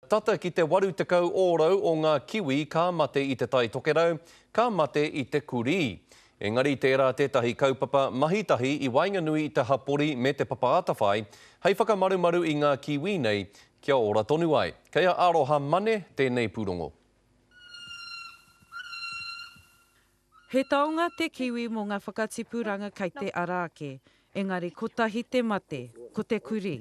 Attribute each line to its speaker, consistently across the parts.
Speaker 1: tata ki te 80 ōrau o ngā kiwi ka mate i te tai tokerau, ka mate i te kuri. Engari tērā tētahi kaupapa mahitahi i Wainganui i te hapori me te papaatawhai, hei whakamarumaru i ngā kiwi nei, kia ora tonu ai. Kea aroha mane tēnei pūrongo.
Speaker 2: He taonga te kiwi mō ngā whakatipuranga kei te arāke, engari kotahi te mate, ko te kuri.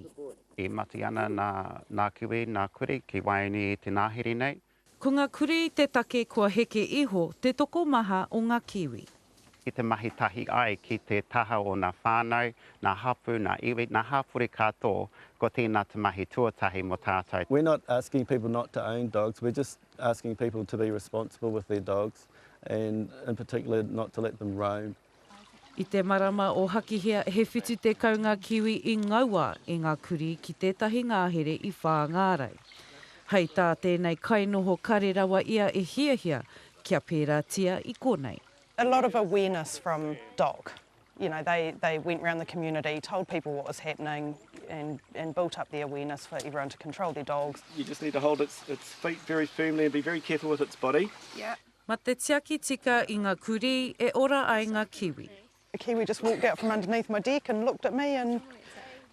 Speaker 3: I mati ana nā kiwi, nā kuri, ki Waini i te nāhiri nei.
Speaker 2: Ko ngā kuri i te take kua heke iho te toko maha o ngā kiwi.
Speaker 3: I te mahi tahi ai ki te taha o ngā whānau, ngā hapu, ngā iwi, ngā hapuri katoa, ko tēnā te mahi tuatahi mo tātou.
Speaker 4: We're not asking people not to own dogs, we're just asking people to be responsible with their dogs and in particular not to let them roam.
Speaker 2: I te marama o Hakihia, he whitu te kaunga kiwi i ngaua i ngā kuri ki tētahi ngāhere i Whāngarei. Hei tā tēnei kainoho karerawa ia e hiahia, kia pērā tia i konei.
Speaker 5: A lot of awareness from DOC. You know, they went around the community, told people what was happening and built up the awareness for everyone to control their dogs.
Speaker 6: You just need to hold its feet very firmly and be very careful with its body.
Speaker 5: Yeah.
Speaker 2: Ma te tiaki tika i ngā kuri e ora ai ngā kiwi.
Speaker 5: A kiwi just walked out from underneath my deck and looked at me and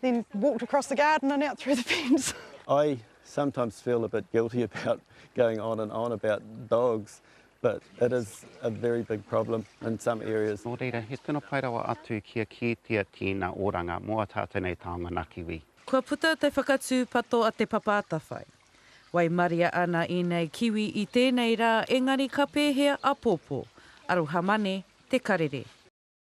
Speaker 5: then walked across the garden and out through the fence.
Speaker 4: I sometimes feel a bit guilty about going on and on about dogs, but it is a very big problem in some areas.
Speaker 3: Nō reira, he tino pairawa atu kia kitea tīna oranga mua tātou nei taonga nā kiwi.
Speaker 2: Kua puta te whakatū pato a te papaatawhai. Wai maria ana i nei kiwi i tēnei rā, engari ka pēhea a pōpō. Aroha mane, te karere.